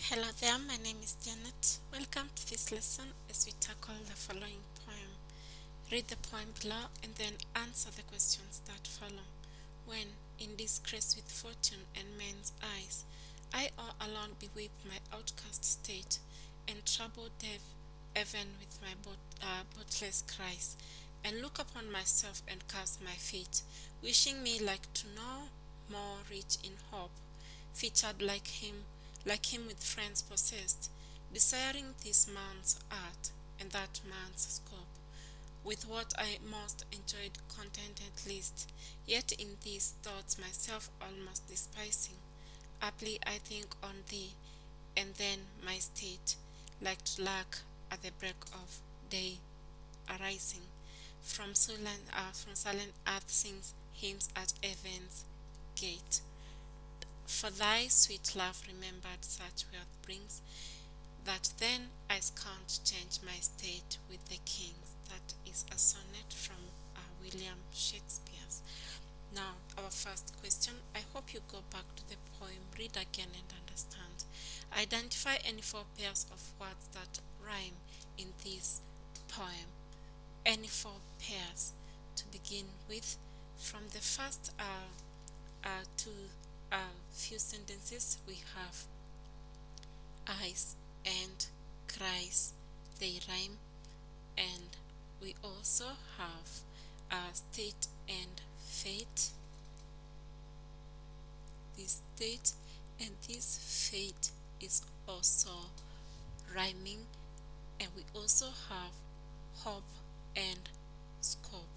Hello there, my name is Janet. Welcome to this lesson as we tackle the following poem. Read the poem below and then answer the questions that follow. When, in disgrace with fortune and men's eyes, I all alone beweep my outcast state, and trouble death even with my botless cries, and look upon myself and curse my fate, wishing me like to no more rich in hope, featured like him with friends possessed, desiring this man's art and that man's scope, with what I most enjoyed contented least, yet in these thoughts myself almost despising. Haply I think on thee, and then my state, like to lack at the break of day arising, from silent earth sings hymns at heaven's gate. For thy sweet love remembered such wealth brings, that then I scorn to change my state with the king's. That is a sonnet from William Shakespeare's. Now, our first question. I hope you go back to the poem, read again and understand. Identify any four pairs of words that rhyme in this poem. Any four pairs to begin with. From the first two few sentences, we have eyes and cries, they rhyme, and we also have state and fate. This state and this fate is also rhyming, and we also have hope and scope.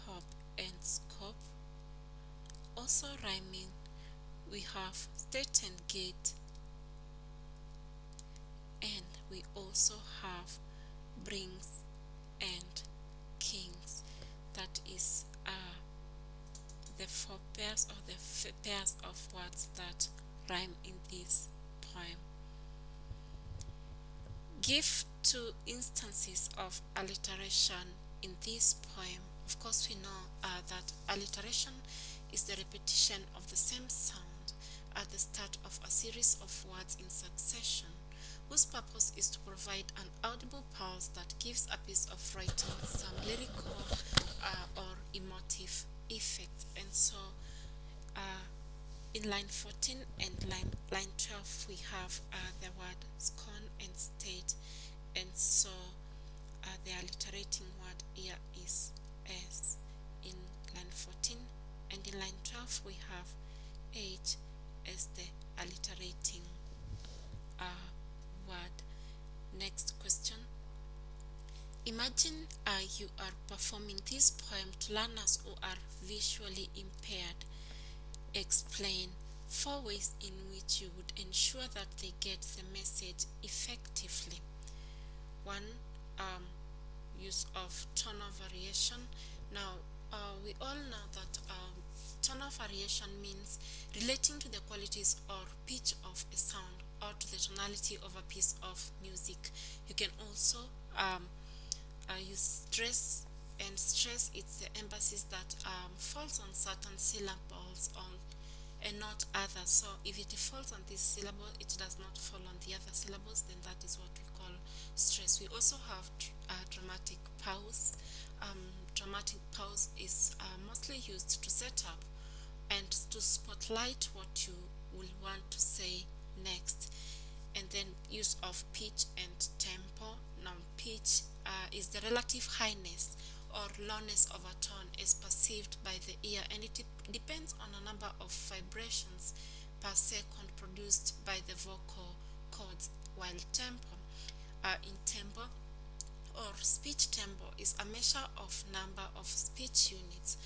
Hope and scope. Also rhyming, we have state and gate, and we also have brings and kings. That is the four pairs or the pairs of words that rhyme in this poem. Give two instances of alliteration in this poem. Of course, we know that alliteration is the repetition of the same sound at the start of a series of words in succession, whose purpose is to provide an audible pulse that gives a piece of writing some lyrical or emotive effect. And so in line 14 and line 12 we have the word scorn and state, and so the alliterating word here is S in line 14, and in line 12 we have H as the alliterating word. Next question. Imagine you are performing this poem to learners who are visually impaired. Explain 4 ways in which you would ensure that they get the message effectively. 1. Use of tonal variation. Now, we all know that tonal variation means relating to the qualities or pitch of a sound or to the tonality of a piece of music. You can also use stress, and stress it's the emphasis that falls on certain syllables and not others. So if it falls on this syllable, it does not fall on the other syllables, then that is what we call stress. We also have dramatic pause. Dramatic pause is mostly used to set up and to spotlight what you will want to say next. And then use of pitch and tempo. Now pitch is the relative highness or lowness of a tone as perceived by the ear, and it depends on a number of vibrations per second produced by the vocal cords, while tempo in tempo or speech tempo is a measure of number of speech units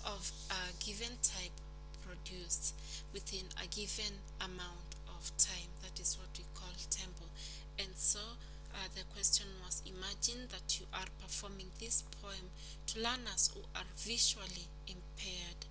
of a given type produced within a given amount of time. That is what we call tempo. And so the question was, imagine that you are performing this poem to learners who are visually impaired.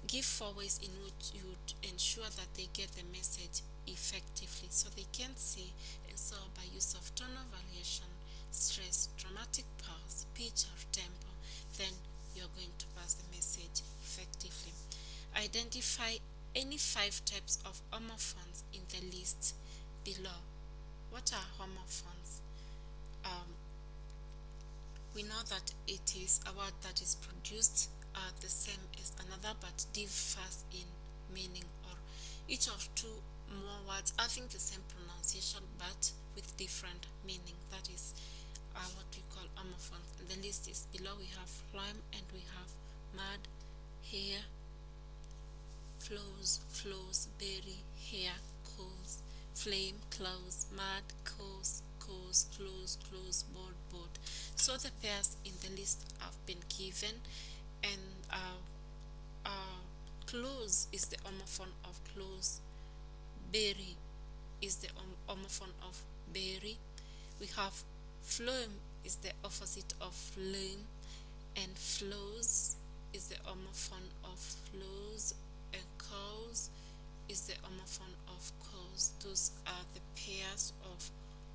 Give 4 ways in which you would ensure that they get the message effectively so they can see. And so by use of tonal variation, stress, dramatic pause, pitch or tempo, then you're going to pass the message effectively. Identify any 5 types of homophones in the list below. What are homophones? Um, we know that it is a word that is produced the same as another but differs in meaning, or each of two more words having the same pronunciation but with different meaning. That is what we call homophones. And the list is below. We have phloem and we have mud, hair, flows, berry, hair, coals, flame, close, mud, coals, close, board. So the pairs in the list have been given, and close is the homophone of close, berry is the homophone of berry. We have phloem is the opposite of phloem, and flows is the homophone of flows, and cows is the homophone of cows. Those are the pairs of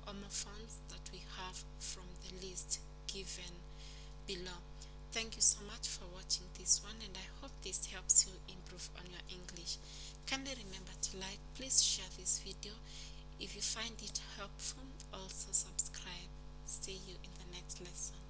homophones that we have from the list given below. Thank you so much for watching this one, and I hope this helps you improve on your English. Kindly remember to like, please share this video if you find it helpful. Also subscribe. See you in the next lesson.